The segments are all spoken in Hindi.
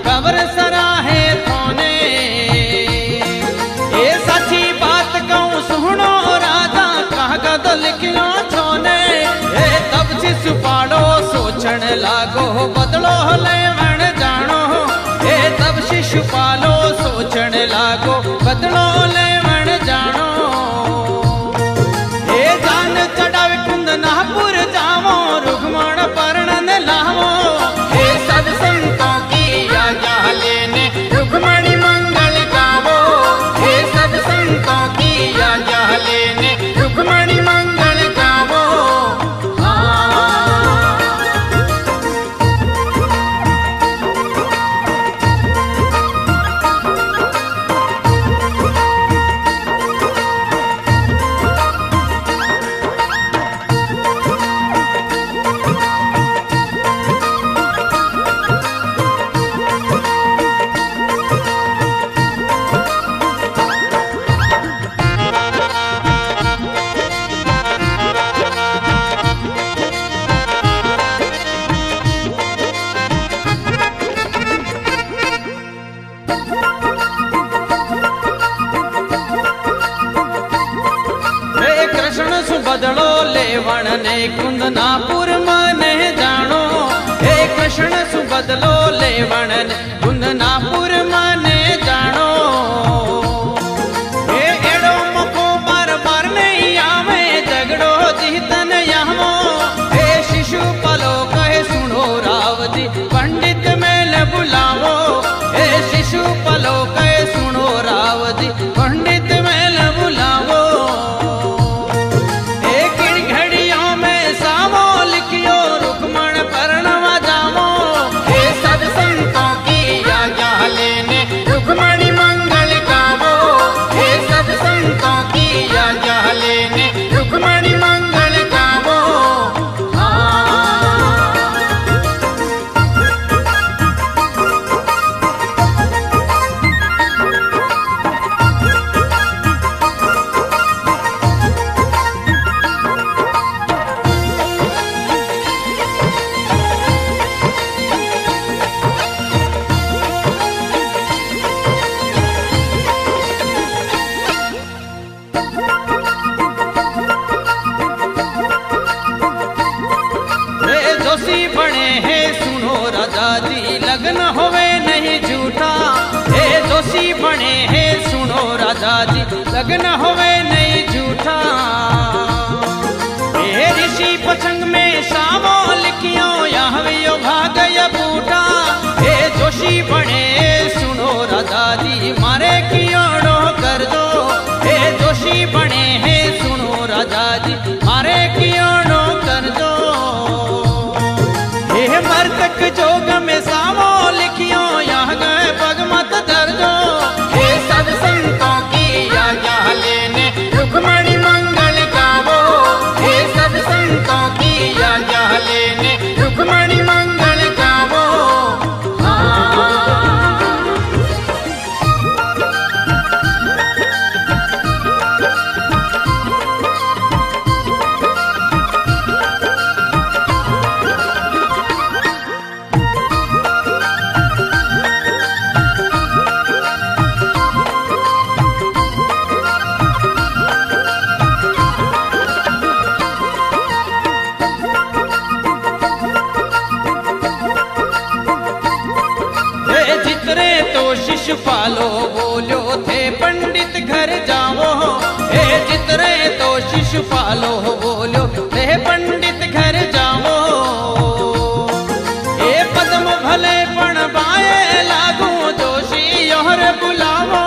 कबर सराहे थोने। ये सच्ची बात कहूँ सुनो राजा, कागज लिखियो छोने। तब शिशुपालो सोचण लागो, बदलो लेवण जानो। तब शिशुपालो सोचण लागो, बदलो लेवण जानो। जान चढ़ावे कुंदनापुर जावो, रुक्मण पर्णन लावो। सब संतों की आज्ञा लेने रुक्मणी मंगल गावो। सब संतों की आज्ञा लेने रुक्मणी मंगल गावो। बदलो लेवण ने कुंदनापुर मने जानो। कृष्ण सु बदलो लेवण ने कुंदनापुर मने जानो। एड़ो मको बार बार नहीं आवे, झगड़ो जीतन यावो। शिशुपालो कहे सुनो रावजी, पंडित मेल बुलावो। शिशुपालो कहे सुनो रावजी, पंडित मेल बुलावो। रुक्मणी मंगल गावो। सब संतों की आज्ञा लेने रुक्मणी मंगल गावो। जोशी बने हैं सुनो राजा जी, लगन होवे नहीं झूठा। जोशी बने हैं सुनो राजा जी, लगन होवे नहीं झूठा। ऋषि पसंग में शामो लिखियो, यहवियो भागय बूटा। जोशी बने सुनो राजा जी, मारे कियोड़ो कर दो। जोशी बने हैं सुनो राजा जी, मारे कियोड़ो कर दो। मरतक जोग में सावो लिखियो, यहाँ गए पग मत धर दो। सब संतों की आज्ञा लेने रुक्मणी मंगल गावो। सब संतों की आज्ञा लेने रुक्मणी मंगल गावो। शिशुपालो बोलो थे पंडित घर जाओ। जितरे तो शिशुपालो बोलो थे पंडित घर जाओ। पद्म भले पण बाए लागू, जोशी योहर बुलावो।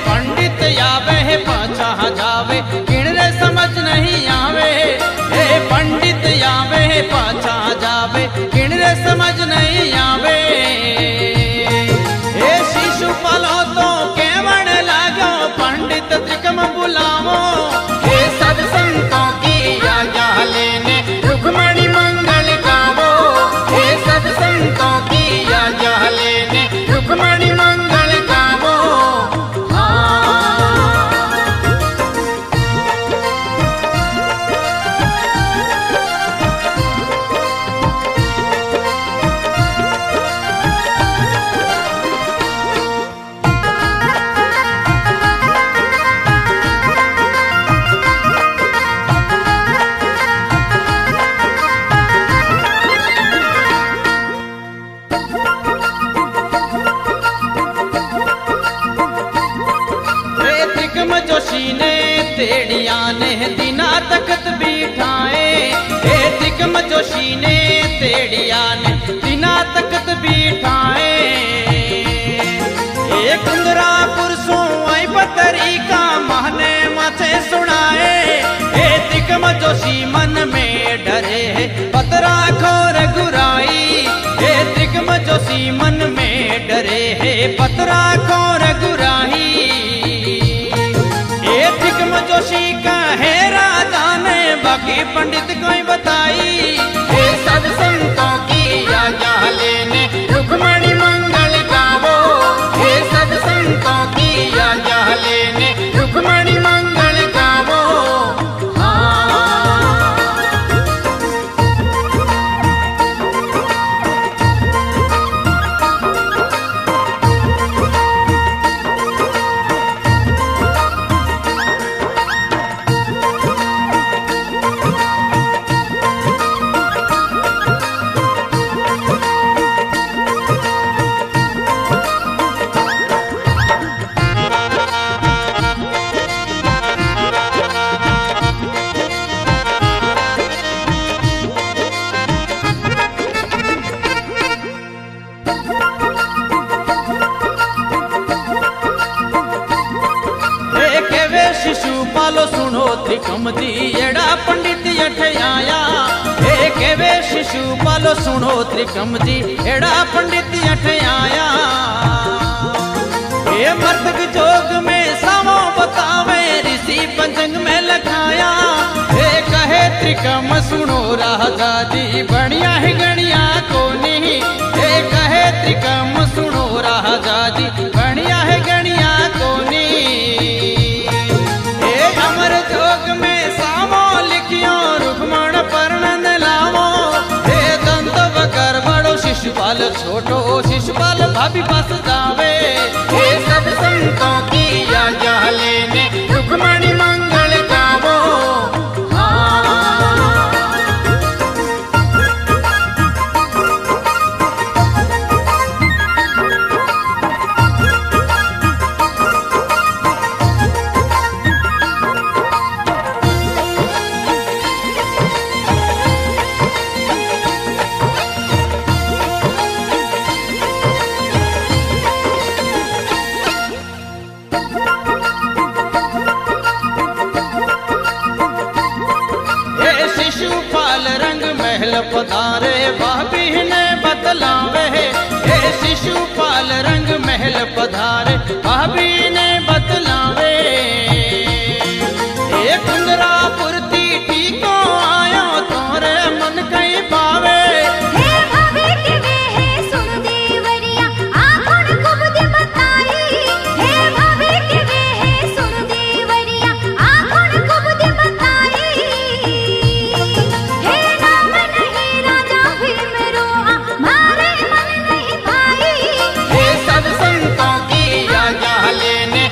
पंडित आवे पाछा जावे, किणरे समझ नहीं आवे। पंडित आवे पाछा जावे, किणरे समझ नहीं आवे। शिशुपालो तो केवण लागो, पंडित त्रिकम बुलावो। सब संतों की आज्ञा लेने रुक्मणी मंगल गावो। सब संतों की आज्ञा लेने रुक्मणी मंगल गावो। जोशी ने तेड़िया ने बिना तकत बिठाए एक कुंदरा पुरसों आई पतरी का महने माथे सुनाए ए तिकम जोशी मन में डरे पतरा खोर गुराई ए तिकम जोशी मन में डरे है पतरा खोर गुराई ए तिकम जोशी का है राजा ने बाकी पंडित कोई बताई ये सब संतों की आज्ञा लेने रुक्मणी मंगल गावो ये सब संतों की आज्ञा लेने रुक्मणी मंगल गावो शिशुपाल सुनो त्रिकम जी एड़ा पंडित अठ आया एक वे शिशुपाल सुनो त्रिकम जी एड़ा पंडित अठ आया ये मर्दक जोग में सामो बतावे ऋषि पंचंग में लखाया ये कहे त्रिकम सुनो राजा जी बढ़िया है गणिया को नहीं ये कहे त्रिकम सुनो राजा जी बढ़िया है गणिया को नहीं अमर जोग में सामो लिखियो रुक्मण पर्णन लावो हे दंत बकर बड़ो शिशुपाल छोटो शिशुपाल भाभी पास जावे हे सब संतों की आज्ञा लेने रुक्मणी मंगल गावो शिशुपाल रंग महल पधारे भाभी ने बतलावे हे शिशुपाल रंग महल पधारे भाभी ने बतलावे ए कुंदरा पुरती टीको आयो तोरे मन कई पावे हे भाभी के वे है सुन देवरिया आखुन कुबद बताई हे भाभी के वे है सुन देवरिया आखुन कुबद बताई हे नाम नहीं राजा भीम रोआ मारे मन नहीं भाई हे सब संतों की आज्ञा लेने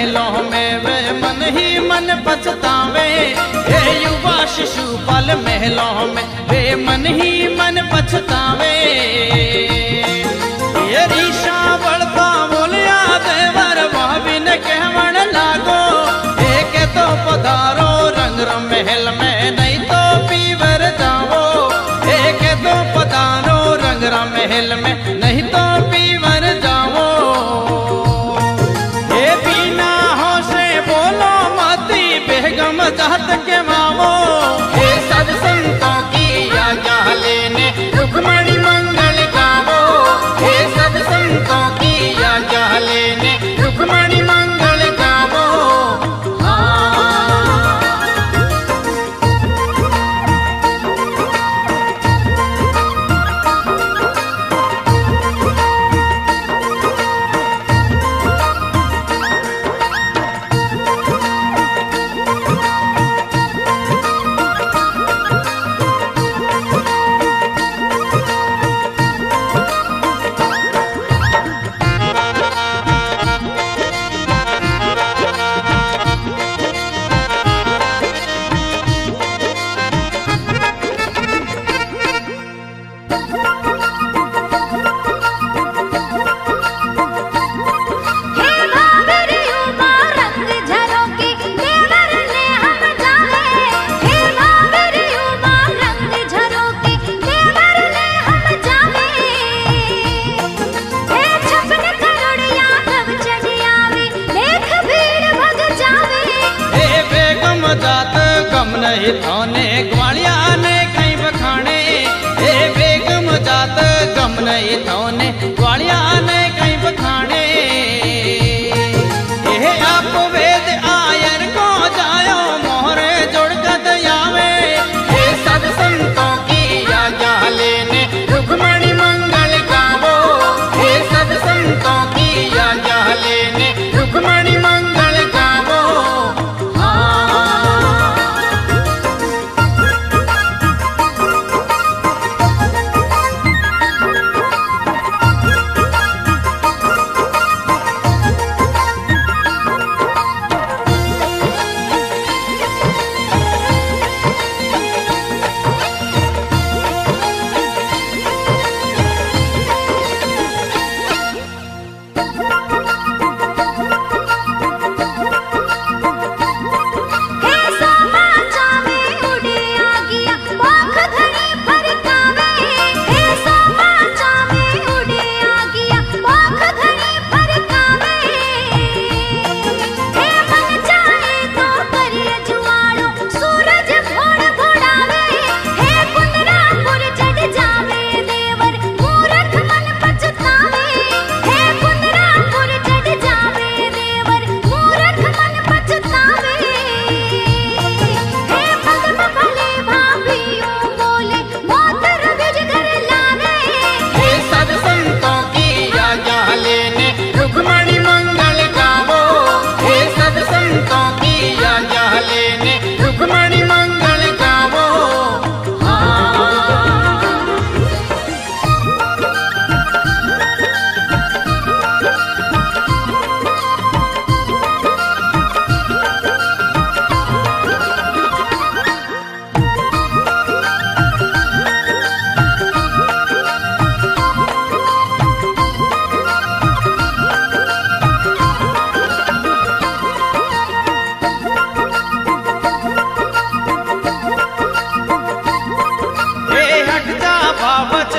महलों में वे मन ही मन पछतावे। हे युवा शिशुपाल महलों में वे मन ही मन पछतावे। ये रीशा बढ़ता बोलिया देवर भाभी ने कहवन लागो, एक तो पधारो रंग महल में नहीं तो पीवर जाओ। एक तो पधारो रंग महल में नहीं तो पीवर जाओ। ये बिना हो से बोलो मती बेगम चाहत के मावो। ये सब संतों की आज्ञा लेने रुक्मणी मंगल गावो। ये सब संतों की आज्ञा लेने रुक्मणी मंगल गावो। नहीं थाने ग्वालिया ने कहीं बखाने। ए बेगम जात गम नहीं थाने ग्वालिया ने कहीं बखाने। ये आप वेद आयर को जायो मोहरे जोड़ कदयावे। ये सब संतों की आज्ञा लेने रुक्मणी मंगल गावो। ये सब संतों की आज्ञा लेने रुक्मणी मंगल गावो।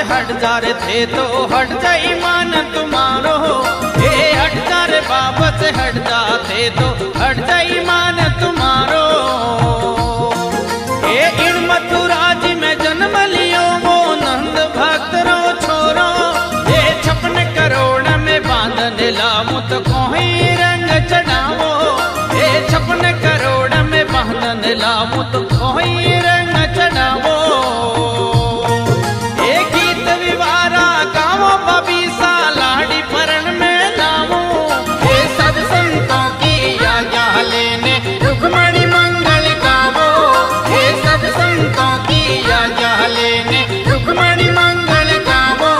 हट जा रे थे तो हट जाई मान तुम्हारो। ये हट जा रे बाबत हट जाते तो हट जाई मान तुम्हारो। ये इन मथुरा जी में जन्म लियो वो नंद भक्त रो छोरो। ये 56 करोड़ में बांधन लामु तो कोई रंग चढ़ावो। ये 56 करोड़ में बांधन लामु तो कोई रंग चढ़ावो। रुक्मणी मंगल गावो। हे सब संतों की आज्ञा लेने रुक्मणी मंगल गावो।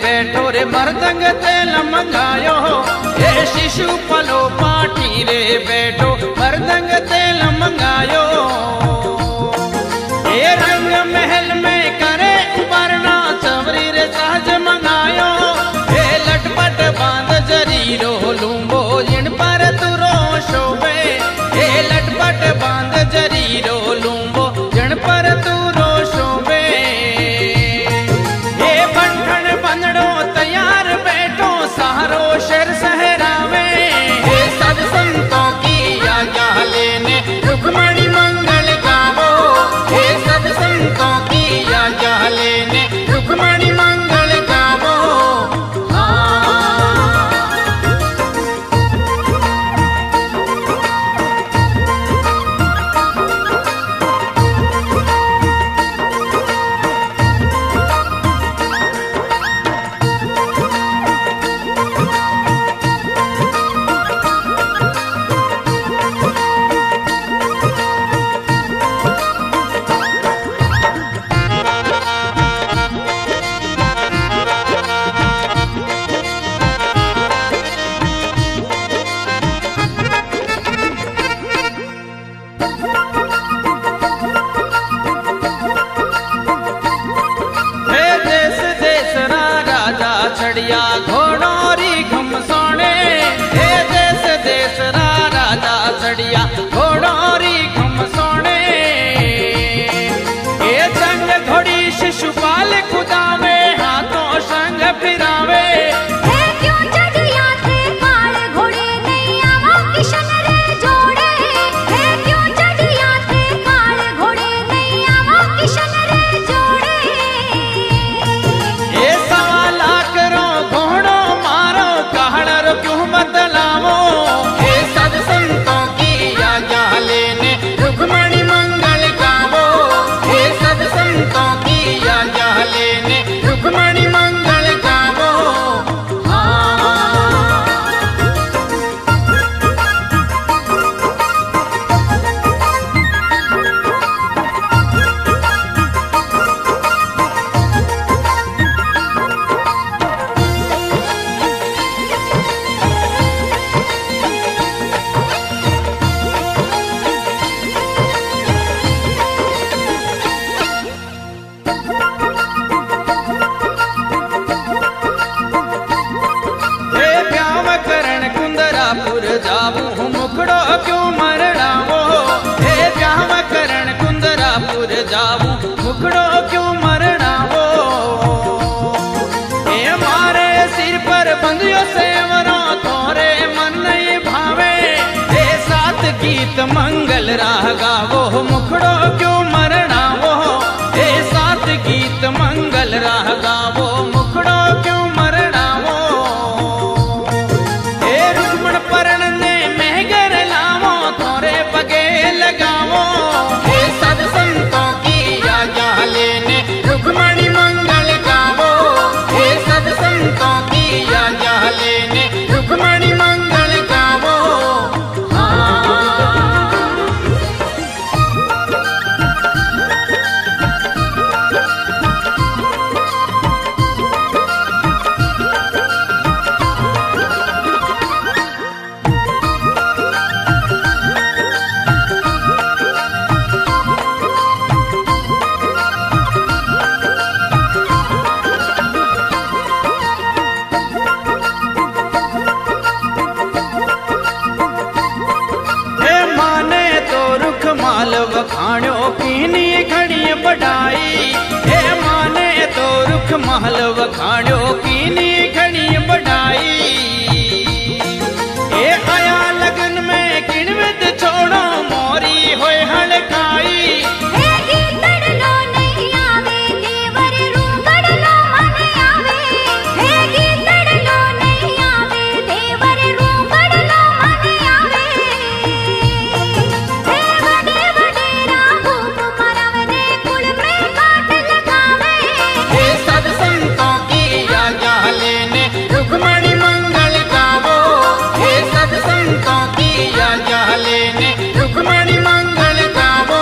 बैठो रे मर्दंग तेल मंगायो हे शिशु पलो पाठी रे बैठो मर्दंग तेल मंगायो हे रंग महल में करे वरना चवरी रे सहज मंगायो हे लटपट बांध जरीरो लूंबो जिन पर तुरो शोभे हे लटपट बांध जरीरो लूंबो जिन पर तुरो शोभे हे बंधन बंधड़ो तैयार बैठो सहारो शर सहरावे हे सब संतों की आज्ञा लेने रुक्मणी मंगल गावो हे सब संतों की आज्ञा लेने रुक्मणी मंगल गावो चढ़िया घोड़ोरी घमसोने हे देश देश राजा चढ़िया घोड़ोरी घमसोने हे संग घोड़ी शिशुपाल कुदावे हाथों संग फिरावे हे क्यों चढ़िया थे काल घोड़े नैया वो किशन रे जोड़े हे क्यों चढ़िया थे काल घोड़े नैया वो किशन रे जोड़े हे सवाल करो घोड़ो मारो कहड़र क्यों बदलावो हे सब संतों की आज्ञा लेने रुक्मणी मंगल गावो हे सब संतों की आज्ञा लेने रुक्मणी मंगल गावो हे ब्याव करण कुंदरापुर जाऊं मुखड़ो क्यों मरड़ावो हे ब्याव करण कुंदरापुर जाऊं मुखड़ो क्यों मरड़ावो हे मारे सिर पर बंधियो सेवरो तोरे मन नहीं भावे हे सात गीत मंगल राह गावो मुखड़ो क्यों मरड़ावो हे सात गीत मंगल राह गावो मुखड़ो क्यों मरड़ावो हे रुक्मण परण ने महगर लावो तोरे पगे लगावो हे सब संतों की आज्ञा लेने रुक्मणी मंगल गावो हे सब संतों की आज्ञा लेने रुक्मणी मंगल गावो हे माने तो रुख माल वखाण्यो कीनी घड़ी बढ़ाई हे माने तो रुख माल वखाण्यो कीनी घड़ी बढ़ाई हे आया लगन में किणवित छोड़ो मोरी होए हड़काई हे गीतड़ लो नहीं आवे देवर रूगड़ लो मन आवे हे गीतड़ लो नहीं आवे देवर रूगड़ लो मन आवे हे बड़े बड़े राहु तुम्हारा रे कुल में काट लगावे हे सब संतों की आज्ञा लेने रुक्मणी मंगल गावो हे सब संतों की आज्ञा लेने रुक्मणी मंगल गावो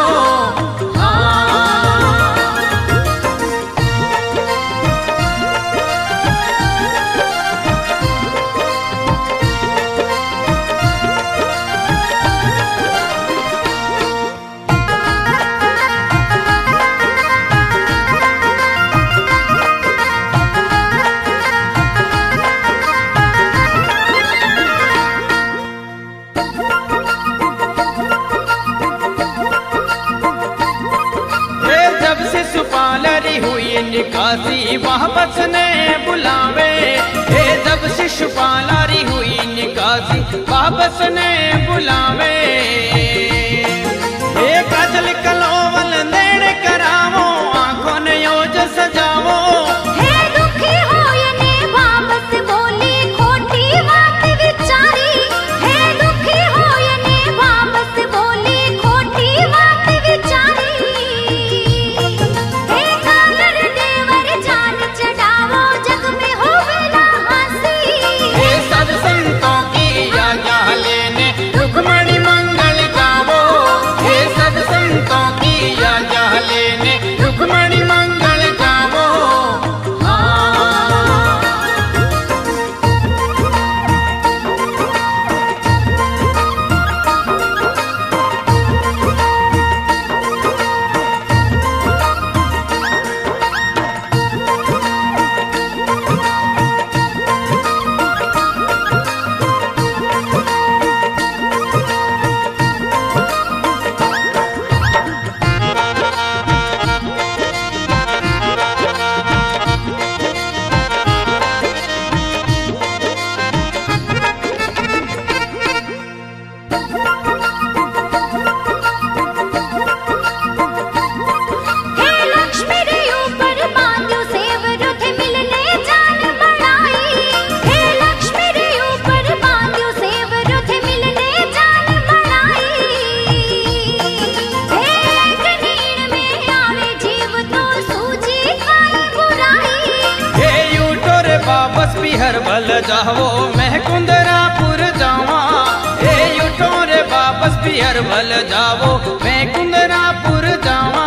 निकासी वापस ने बुलावे। हे जब शिशुपालारी हुई निकासी वापस ने बुलावे। हे काजल कलोवल नेड़ करावो आंखों ने योज सजावो। हे दुखी होयने वापस बोली खोटी बात विचारी। हे दुखी होयने वापस बोली खोटी बात विचारी। हे कागर देवर जान चढ़ावो जग में होवे ना हंसी। हे सब संतों की आज्ञा लेने रुक्मणी मंगल गावो। हे सब संतों की आज्ञा लेने रुक्मणी मंगल गावो। हे लक्ष्मी रे ऊपर बांध्यो सेवरो थे मिलने जान बढ़ाई। हे लक्ष्मी रे ऊपर बांध्यो सेवरो थे मिलने जान बढ़ाई। हे कनीड़ में आवे जीव तो सूझी खाई बुराई। हे यूटो रे वापस बिहर बल जावो मैं कुंदरापुर जावा। हे यूटो रे वापस बिहर बल जावो मैं कुंदरापुर जावा।